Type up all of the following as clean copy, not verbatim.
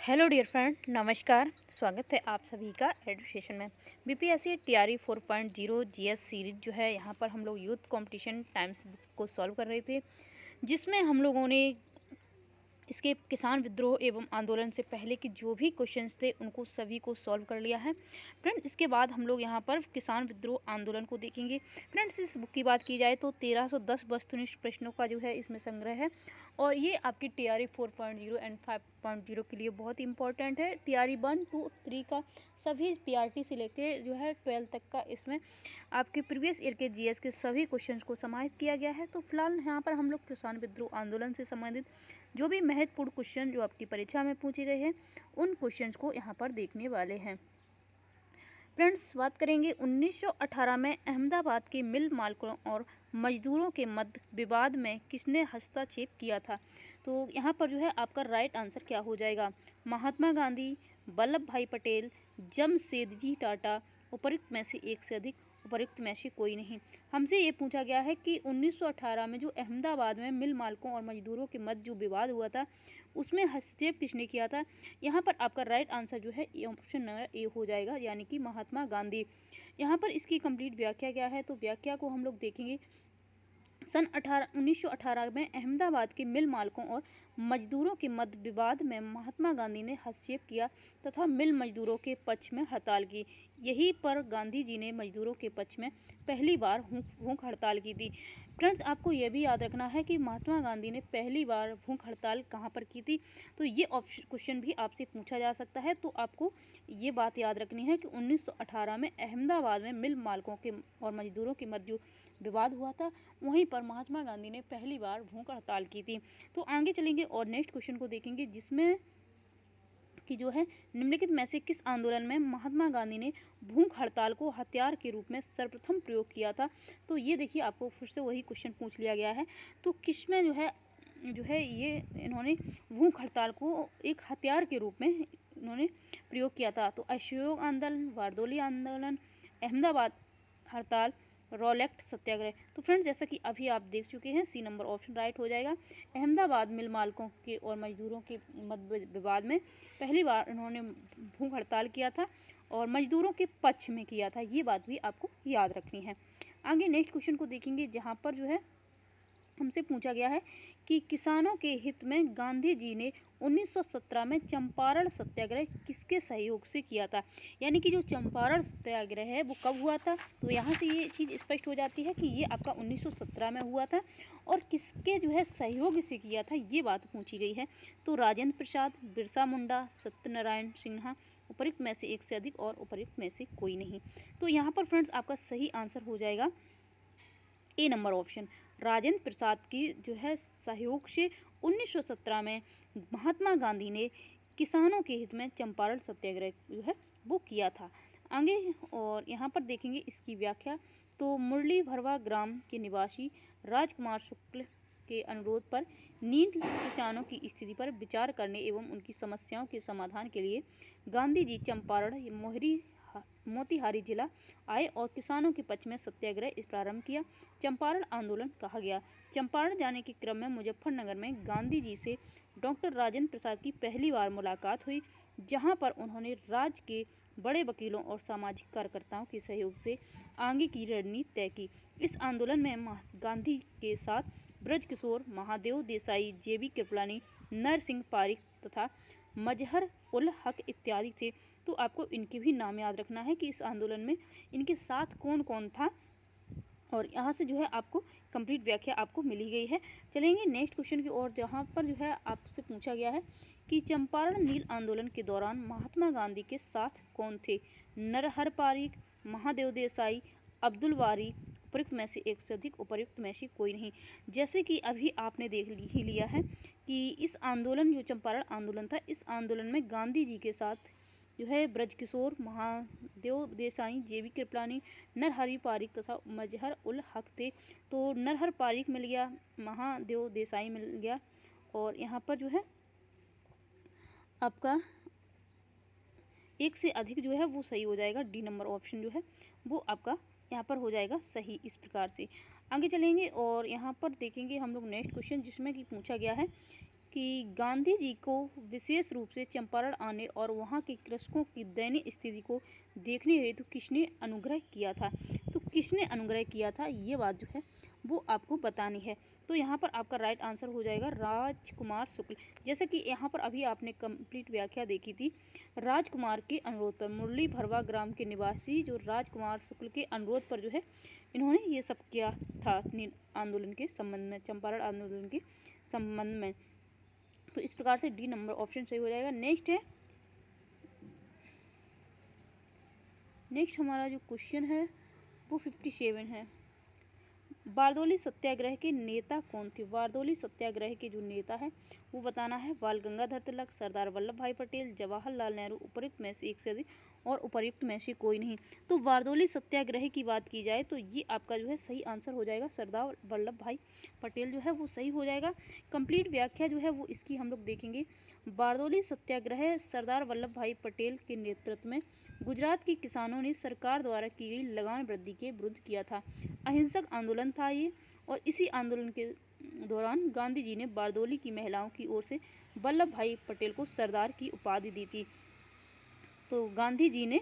Hello dear friend, नमस्कार। स्वागत है आप सभी का एजुकेशन में। बीपीएससी टीआरई 4.0 जीएस सीरीज जो है, यहाँ पर हम लोग यूथ कंपटीशन टाइम्स बुक को सॉल्व कर रहे थे, जिसमें हम लोगों ने इसके किसान विद्रोह एवं आंदोलन से पहले के जो भी क्वेश्चंस थे उनको सभी को सॉल्व कर लिया है फ्रेंड्स। इसके बाद हम लोग यहाँ पर किसान विद्रोह आंदोलन को देखेंगे फ्रेंड्स। इस बुक की बात की जाए तो 1310 वस्तुनिष्ठ प्रश्नों का जो है इसमें संग्रह है, और ये आपकी टीआरई 4.0 एंड 5.0 के लिए बहुत इंपॉर्टेंट है। टीआरई 1, 2, 3 का सभी पीआरटी से लेके जो है 12 तक का इसमें आपके प्रीवियस ईयर के जीएस के सभी क्वेश्चंस को समाहित किया गया है। तो फिलहाल यहाँ पर हम लोग किसान विद्रोह आंदोलन से संबंधित जो भी महत्वपूर्ण क्वेश्चन जो आपकी परीक्षा में पूछे गए हैं उन क्वेश्चंस को यहाँ पर देखने वाले हैं फ्रेंड्स। बात करेंगे 1918 में अहमदाबाद के मिल मालिकों और मजदूरों के मध्य विवाद में किसने हस्तक्षेप किया था। तो यहाँ पर जो है आपका राइट आंसर क्या हो जाएगा, महात्मा गांधी, वल्लभ भाई पटेल, जमशेदजी टाटा, उपयुक्त में से एक से अधिक, उपयुक्त में से कोई नहीं। हमसे ये पूछा गया है कि 1918 में जो अहमदाबाद में मिल मालिकों और मजदूरों के मध्य जो विवाद हुआ था उसमें हस्तक्षेप किसने किया था। यहाँ पर आपका राइट आंसर जो है ऑप्शन नंबर ए हो जाएगा, यानी कि महात्मा गांधी। यहाँ पर इसकी कंप्लीट व्याख्या क्या है, तो व्याख्या को हम लोग देखेंगे। सन 1918 में अहमदाबाद के मिल मालिकों और मजदूरों के मध्य विवाद में महात्मा गांधी ने हस्तक्षेप किया तथा मिल मजदूरों के पक्ष में हड़ताल की। यहीं पर गांधी जी ने मजदूरों के पक्ष में पहली बार भूख हड़ताल की थी। फ्रेंड्स, आपको यह भी याद रखना है कि महात्मा गांधी ने पहली बार भूख हड़ताल कहाँ पर की थी, तो ये क्वेश्चन भी आपसे पूछा जा सकता है। तो आपको ये बात याद रखनी है कि 1918 में अहमदाबाद में मिल मालिकों के और मजदूरों के मध्य जो विवाद हुआ था वहीं पर महात्मा गांधी ने पहली बार भूख हड़ताल की थी। तो आगे चलेंगे और नेक्स्ट क्वेश्चन को देखेंगे, जिसमें कि जो है निम्नलिखित में से किस आंदोलन में महात्मा गांधी ने भूख हड़ताल को हथियार के रूप में सर्वप्रथम प्रयोग किया था। तो ये देखिए, आपको फिर से वही क्वेश्चन पूछ लिया गया है। तो किसमें जो है ये इन्होंने भूख हड़ताल को एक हथियार के रूप में इन्होंने प्रयोग किया था। तो असहयोग आंदोलन, बारदोली आंदोलन, अहमदाबाद हड़ताल, रॉलेट सत्याग्रह। तो फ्रेंड्स, जैसा कि अभी आप देख चुके हैं, सी नंबर ऑप्शन राइट हो जाएगा। अहमदाबाद मिल मालिकों के और मजदूरों के मध्य विवाद में पहली बार इन्होंने भूख हड़ताल किया था और मजदूरों के पक्ष में किया था, ये बात भी आपको याद रखनी है। आगे नेक्स्ट क्वेश्चन को देखेंगे, जहाँ पर जो है हमसे पूछा गया है कि किसानों के हित में गांधी जी ने 1917 में चंपारण सत्याग्रह किसके सहयोग से किया था। यानी कि जो चंपारण सत्याग्रह है वो कब हुआ था, तो यहाँ से ये चीज़ स्पष्ट हो जाती है कि ये आपका 1917 में हुआ था और किसके जो है सहयोग से किया था, ये बात पूछी गई है। तो राजेंद्र प्रसाद, बिरसा मुंडा, सत्यनारायण सिन्हा, उपयुक्त में से एक से अधिक और उपयुक्त में से कोई नहीं। तो यहाँ पर फ्रेंड्स आपका सही आंसर हो जाएगा ए नंबर ऑप्शन, राजेंद्र प्रसाद की जो है सहयोग से 1917 में महात्मा गांधी ने किसानों के हित में चंपारण सत्याग्रह जो है वो किया था। आगे और यहाँ पर देखेंगे इसकी व्याख्या। तो मुरली भरवा ग्राम के निवासी राजकुमार शुक्ल के अनुरोध पर नील किसानों की स्थिति पर विचार करने एवं उनकी समस्याओं के समाधान के लिए गांधी जी चंपारण मोतिहारी जिला आए और किसानों के पक्ष में सत्याग्रह प्रारंभ किया। चंपारण आंदोलन कहा गया। चंपारण जाने के क्रम में मुजफ्फरनगर में गांधी जी से डॉक्टर राजेंद्र प्रसाद की पहली बार मुलाकात हुई, जहां पर उन्होंने राज्य के बड़े वकीलों और सामाजिक कार्यकर्ताओं के सहयोग से आगे की रणनीति तय की। इस आंदोलन में गांधी के साथ ब्रजकिशोर, महादेव देसाई, जेबी कृपलानी, नरसिंह पारिक तथा मजहर उल हक इत्यादि थे। तो आपको इनके भी नाम याद रखना है कि इस आंदोलन में इनके साथ कौन कौन था, और यहाँ से जो है आपको कंप्लीट व्याख्या आपको मिली गई है। चलेंगे नेक्स्ट क्वेश्चन की ओर, जहाँ पर जो है आपसे पूछा गया है कि चंपारण नील आंदोलन के दौरान महात्मा गांधी के साथ कौन थे। नरहर पारिक, महादेव देसाई, अब्दुल वारी, उपयुक्त में से एक से अधिक, उपयुक्त में से कोई नहीं। जैसे कि अभी आपने देख ही लिया है कि इस आंदोलन जो चंपारण आंदोलन था, इस आंदोलन में गांधी जी के साथ जो है ब्रजकिशोर, महादेव देसाई, जेबी कृपलानी, नरहरि पारिक तथा मजहर उल हक थे। तो नरहर पारिक मिल गया, महादेव देसाई मिल गया, और यहाँ पर जो है आपका एक से अधिक जो है वो सही हो जाएगा। डी नंबर ऑप्शन जो है वो आपका यहाँ पर हो जाएगा सही। इस प्रकार से आगे चलेंगे और यहाँ पर देखेंगे हम लोग नेक्स्ट क्वेश्चन, जिसमें कि पूछा गया है कि गांधी जी को विशेष रूप से चंपारण आने और वहाँ के कृषकों की दयनीय स्थिति को देखने हेतु किसने अनुग्रह किया था। तो किसने अनुग्रह किया था ये बात जो है वो आपको बतानी है। तो यहाँ पर आपका राइट आंसर हो जाएगा राजकुमार शुक्ल। जैसे कि यहाँ पर अभी आपने कंप्लीट व्याख्या देखी थी, राजकुमार के अनुरोध पर, मुरली भरवा ग्राम के निवासी जो राजकुमार शुक्ल के अनुरोध पर जो है इन्होंने ये सब किया था आंदोलन के संबंध में, चंपारण आंदोलन के संबंध में। तो इस प्रकार से डी नंबर ऑप्शन सही हो जाएगा। नेक्स्ट हमारा जो क्वेश्चन है वो 57 है। बारदौली सत्याग्रह के नेता कौन थे। बारदौली सत्याग्रह के जो नेता है वो बताना है बाल गंगाधर तिलक, सरदार वल्लभ भाई पटेल, जवाहरलाल नेहरू, उपर्युक्त में से एक से अधिक और उपर्युक्त में से कोई नहीं। तो बारदौली सत्याग्रह की बात की जाए तो ये आपका जो है सही आंसर हो जाएगा, सरदार वल्लभ भाई पटेल जो है वो सही हो जाएगा। कंप्लीट व्याख्या जो है वो इसकी हम लोग देखेंगे। बारदौली सत्याग्रह सरदार वल्लभ भाई पटेल के नेतृत्व में गुजरात के किसानों ने सरकार द्वारा की गई लगान वृद्धि के विरुद्ध किया था। अहिंसक आंदोलन था ये, और इसी आंदोलन के दौरान गांधी जी ने बारदौली की महिलाओं की ओर से वल्लभ भाई पटेल को सरदार की उपाधि दी थी। तो गांधी जी ने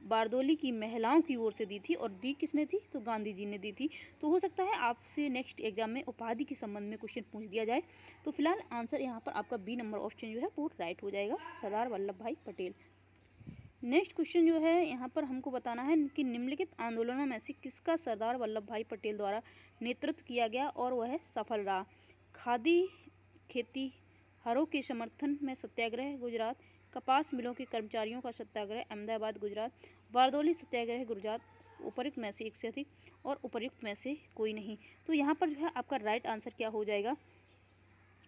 बारदौली की महिलाओं की ओर से दी थी, और दी किसने थी, तो गांधी जी ने दी थी। तो हो सकता है आपसे नेक्स्ट एग्जाम में उपाधि के संबंध में क्वेश्चन पूछ दिया जाए। तो फिलहाल आंसर यहाँ पर आपका बी नंबर ऑप्शन जो है वो राइट हो जाएगा, सरदार वल्लभ भाई पटेल। नेक्स्ट क्वेश्चन जो है यहाँ पर हमको बताना है कि निम्नलिखित आंदोलनों में से किसका सरदार वल्लभ भाई पटेल द्वारा नेतृत्व किया गया और वह सफल रहा। खादी खेतीहरों के समर्थन में सत्याग्रह गुजरात, कपास मिलों के कर्मचारियों का सत्याग्रह अहमदाबाद गुजरात, बारदौली सत्याग्रह गुजरात, उपर्युक्त में से एक से अधिक और उपर्युक्त में से कोई नहीं। तो यहाँ पर जो है आपका राइट आंसर क्या हो जाएगा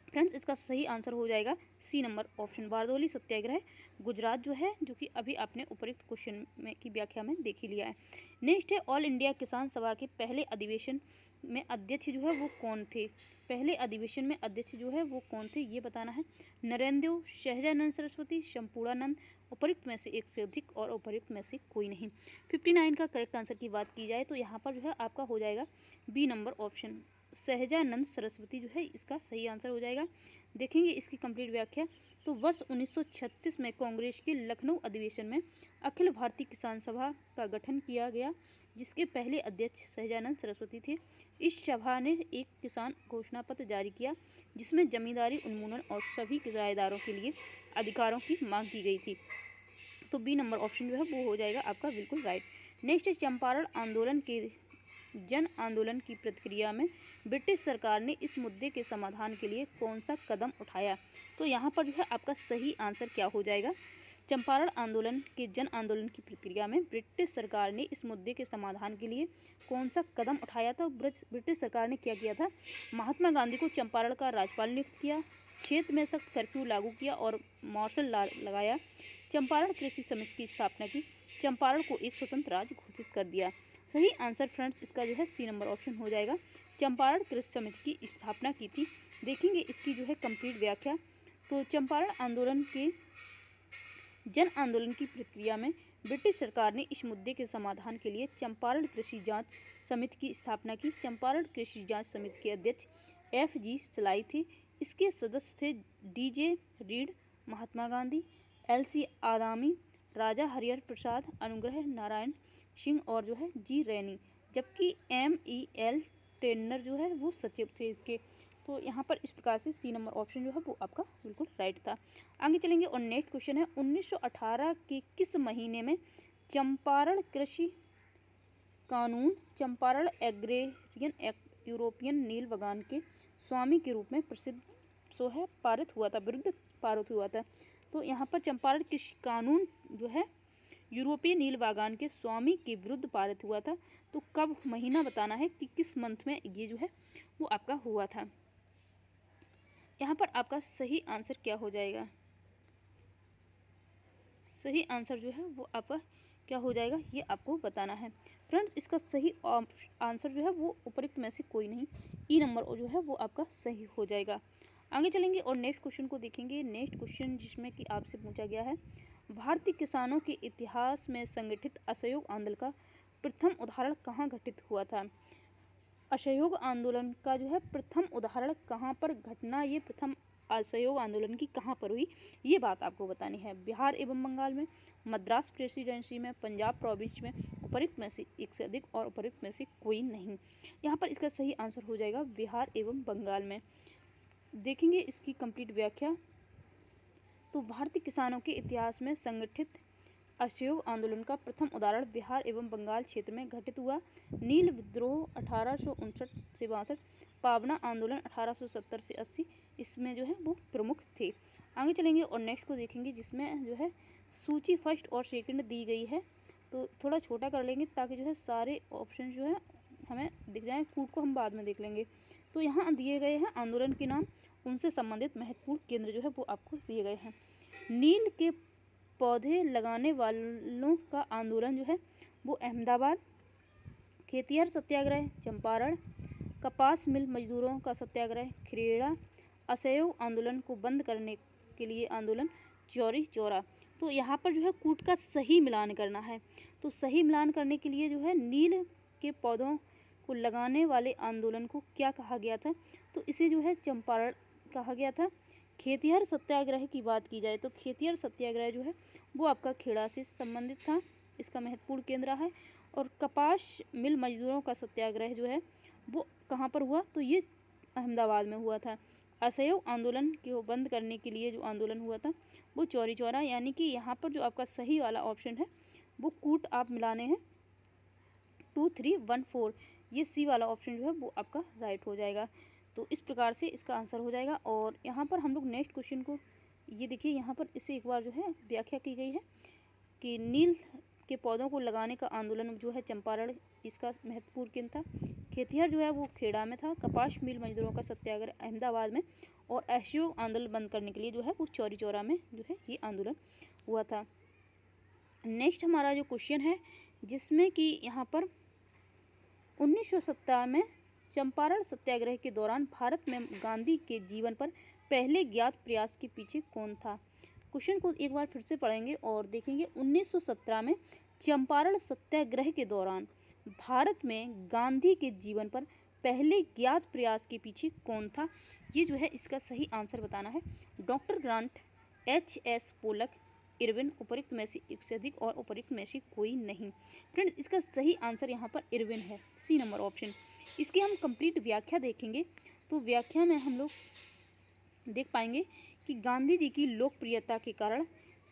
फ्रेंड्स, इसका सही आंसर हो जाएगा सी नंबर ऑप्शन, बारदौली सत्याग्रह गुजरात जो है, जो कि अभी आपने उपर्युक्त क्वेश्चन में की व्याख्या में देख ही लिया है। नेक्स्ट है ऑल इंडिया किसान सभा के पहले अधिवेशन में अध्यक्ष जो है वो कौन थे। पहले अधिवेशन में अध्यक्ष जो है वो कौन थे ये बताना है। नरेंद्र, सहजानंद सरस्वती, शंपूर्णानंद, उपर्युक्त में से एक से अधिक और उपर्युक्त में से कोई नहीं। 59 का करेक्ट आंसर की बात की जाए तो यहाँ पर जो है आपका हो जाएगा B number option, Sahajanand Saraswati जो है इसका सही आंसर हो जाएगा। देखेंगे इसकी कंप्लीट व्याख्या। तो वर्ष 1936 में कांग्रेस के लखनऊ अधिवेशन में अखिल भारतीय किसान सभा का गठन किया गया, जिसके पहले अध्यक्ष सहजानंद सरस्वती थे। इस सभा ने एक किसान घोषणा पत्र जारी किया, जिसमें जमींदारी उन्मूलन और सभी किराएदारों के लिए अधिकारों की मांग की गई थी। तो बी नंबर ऑप्शन जो है वो हो जाएगा आपका बिल्कुल राइट। नेक्स्ट है चंपारण आंदोलन के जन आंदोलन की प्रतिक्रिया में ब्रिटिश सरकार ने इस मुद्दे के समाधान के लिए कौन सा कदम उठाया। तो यहाँ पर जो है आपका सही आंसर क्या हो जाएगा। चंपारण आंदोलन के जन आंदोलन की प्रतिक्रिया में ब्रिटिश सरकार ने इस मुद्दे के समाधान के लिए कौन सा कदम उठाया था। ब्रिटिश सरकार ने क्या किया था, महात्मा गांधी को चंपारण का राज्यपाल नियुक्त किया, क्षेत्र में सख्त कर्फ्यू लागू किया और मार्शल लॉ लगाया, चंपारण कृषि समिति की स्थापना की, चंपारण को एक स्वतंत्र राज्य घोषित कर दिया। सही आंसर फ्रेंड्स इसका जो है सी नंबर ऑप्शन हो जाएगा, चंपारण कृषि समिति की स्थापना की थी। देखेंगे इसकी जो है कंप्लीट व्याख्या। तो चंपारण आंदोलन के जन आंदोलन की प्रक्रिया में ब्रिटिश सरकार ने इस मुद्दे के समाधान के लिए चंपारण कृषि जांच समिति की स्थापना की। चंपारण कृषि जांच समिति के अध्यक्ष FG चलाई थी। इसके सदस्य थे DJ read, Mahatma Gandhi, LC आदामी, राजा हरिहर प्रसाद, अनुग्रह नारायण सिंह और जो है G रैनी, जबकि MEL टेन्नर जो है वो सचिव थे इसके। तो यहाँ पर इस प्रकार से सी नंबर ऑप्शन जो है वो आपका बिल्कुल राइट था। आगे चलेंगे और नेक्स्ट क्वेश्चन है 1918 के किस महीने में चंपारण कृषि कानून चंपारण एग्रेरियन एक्ट यूरोपियन नील बागान के स्वामी के रूप में प्रसिद्ध सो है पारित हुआ था, विरुद्ध पारित हुआ था। तो यहाँ पर चंपारण कृषि कानून जो है यूरोपीय नील बागान के स्वामी के विरुद्ध पारित हुआ था। तो कब महीना बताना है कि किस मंथ में ये जो है वो आपका हुआ था। यहाँ पर आपका सही आंसर क्या हो जाएगा, सही आंसर जो है वो आपका क्या हो जाएगा ये आपको बताना है फ्रेंड्स। इसका सही आंसर जो है वो उपर्युक्त में से कोई नहीं, ई नंबर जो है वो आपका सही हो जाएगा। आगे चलेंगे और नेक्स्ट क्वेश्चन को देखेंगे। नेक्स्ट क्वेश्चन जिसमें कि आपसे पूछा गया है, भारतीय किसानों के इतिहास में संगठित असहयोग आंदोलन का प्रथम उदाहरण कहाँ घटित हुआ था। असहयोग आंदोलन का जो है प्रथम उदाहरण कहाँ पर घटना ये प्रथम असहयोग आंदोलन की कहाँ पर हुई, ये बात आपको बतानी है। बिहार एवं बंगाल में, मद्रास प्रेसिडेंसी में, पंजाब प्रोविंस में, उपरोक्त में से एक से अधिक और उपरोक्त में से कोई नहीं। यहाँ पर इसका सही आंसर हो जाएगा बिहार एवं बंगाल में। देखेंगे इसकी कंप्लीट व्याख्या। तो भारतीय किसानों के इतिहास में संगठित असहयोग आंदोलन का प्रथम उदाहरण बिहार एवं बंगाल क्षेत्र में घटित हुआ। नील विद्रोह 1859 से 62, पावना आंदोलन 1870 से 80 इसमें जो है वो प्रमुख थे। आगे चलेंगे और नेक्स्ट को देखेंगे, जिसमें जो है सूची फर्स्ट और सेकंड दी गई है। तो थोड़ा छोटा कर लेंगे ताकि जो है सारे ऑप्शन जो है हमें दिख जाएँ, कूट को हम बाद में देख लेंगे। तो यहाँ दिए गए हैं आंदोलन के नाम, उनसे संबंधित महत्वपूर्ण केंद्र जो है वो आपको दिए गए हैं। नील के पौधे लगाने वालों का आंदोलन जो है वो अहमदाबाद, खेतिहर सत्याग्रह चंपारण, कपास मिल मजदूरों का सत्याग्रह खेड़ा, असहयोग आंदोलन को बंद करने के लिए आंदोलन चौरी चौरा। तो यहाँ पर जो है कूट का सही मिलान करना है। तो सही मिलान करने के लिए जो है नील के पौधों को लगाने वाले आंदोलन को क्या कहा गया था, तो इसे जो है चंपारण कहा गया था। खेतिहर सत्याग्रह की बात की जाए तो खेतिहर सत्याग्रह जो है वो आपका खेड़ा से संबंधित था, इसका महत्वपूर्ण केंद्र है। और कपास मिल मजदूरों का सत्याग्रह जो है वो कहाँ पर हुआ, तो ये अहमदाबाद में हुआ था। असहयोग आंदोलन को बंद करने के लिए जो आंदोलन हुआ था वो चौरी चौरा, यानी कि यहाँ पर जो आपका सही वाला ऑप्शन है वो कूट आप मिलाने हैं 2, 3, 1, 4, ये सी वाला ऑप्शन जो है वो आपका राइट हो जाएगा। तो इस प्रकार से इसका आंसर हो जाएगा। और यहाँ पर हम लोग नेक्स्ट क्वेश्चन को ये देखिए, यहाँ पर इसे एक बार जो है व्याख्या की गई है कि नील के पौधों को लगाने का आंदोलन जो है चंपारण, इसका महत्वपूर्ण केंद्र था। खेतिहर जो है वो खेड़ा में था, कपास मिल मजदूरों का सत्याग्रह अहमदाबाद में, और असहयोग आंदोलन बंद करने के लिए जो है वो चौरी चौरा में जो है ये आंदोलन हुआ था। नेक्स्ट हमारा जो क्वेश्चन है, जिसमें कि यहाँ पर 1917 में चंपारण सत्याग्रह के दौरान भारत में गांधी के जीवन पर पहले ज्ञात प्रयास के पीछे कौन था। क्वेश्चन को एक बार फिर से पढ़ेंगे और देखेंगे। 1917 में चंपारण सत्याग्रह के दौरान भारत में गांधी के जीवन पर पहले ज्ञात प्रयास के पीछे कौन था, ये जो है इसका सही आंसर बताना है। Doctor grant, H.S. Pollock, Irwin, उपरोक्त में से एक से अधिक और उपरोक्त में से कोई नहीं। फ्रेंड्स, इसका सही आंसर यहाँ पर इरविन है, सी नंबर ऑप्शन। इसकी हम कंप्लीट व्याख्या देखेंगे। तो व्याख्या में हम लोग देख पाएंगे कि गांधी जी की लोकप्रियता के कारण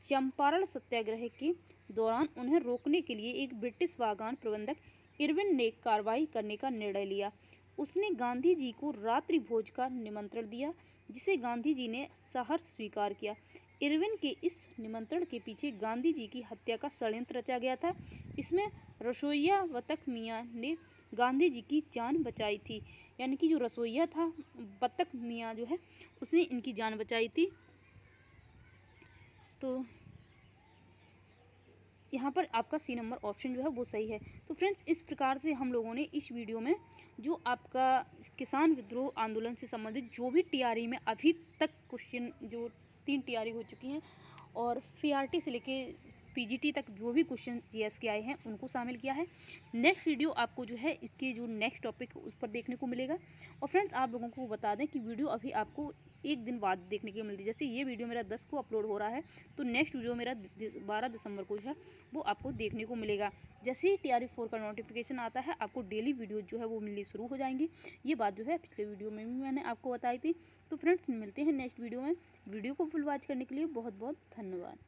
चंपारण सत्याग्रह के दौरान उन्हें रोकने के लिए एक ब्रिटिश बागान प्रबंधक इरविन ने कार्रवाई करने का निर्णय लिया। उसने गांधी जी को रात्रि भोज का निमंत्रण दिया, जिसे गांधी जी ने सहर्ष स्वीकार किया। इरविन के इस निमंत्रण के पीछे गांधी जी की हत्या का षड्यंत्र रचा गया था। इसमें रसोइया बतख मियाँ ने गांधी जी की जान बचाई थी, यानी कि जो रसोइया था बतख मियाँ जो है उसने इनकी जान बचाई थी। तो यहाँ पर आपका सी नंबर ऑप्शन जो है वो सही है। तो फ्रेंड्स, इस प्रकार से हम लोगों ने इस वीडियो में जो आपका किसान विद्रोह आंदोलन से संबंधित जो भी टीआरई में अभी तक क्वेश्चन, जो 3 टीआरई हो चुकी हैं और पीआरटी से लेके पीजीटी तक जो भी क्वेश्चन जीएस के आए हैं उनको शामिल किया है। नेक्स्ट वीडियो आपको जो है इसके जो नेक्स्ट टॉपिक उस पर देखने को मिलेगा। और फ्रेंड्स, आप लोगों को बता दें कि वीडियो अभी आपको एक दिन बाद देखने को मिलती है। जैसे ये वीडियो मेरा 10 को अपलोड हो रहा है, तो नेक्स्ट वीडियो मेरा 12 दिसंबर को जो है वो आपको देखने को मिलेगा। जैसे ही TRE 4 का नोटिफिकेशन आता है, आपको डेली वीडियो जो है वो मिलनी शुरू हो जाएंगी। ये बात जो है पिछले वीडियो में भी मैंने आपको बताई थी। तो फ्रेंड्स, मिलते हैं नेक्स्ट वीडियो में। वीडियो को फुल वॉच करने के लिए बहुत बहुत धन्यवाद।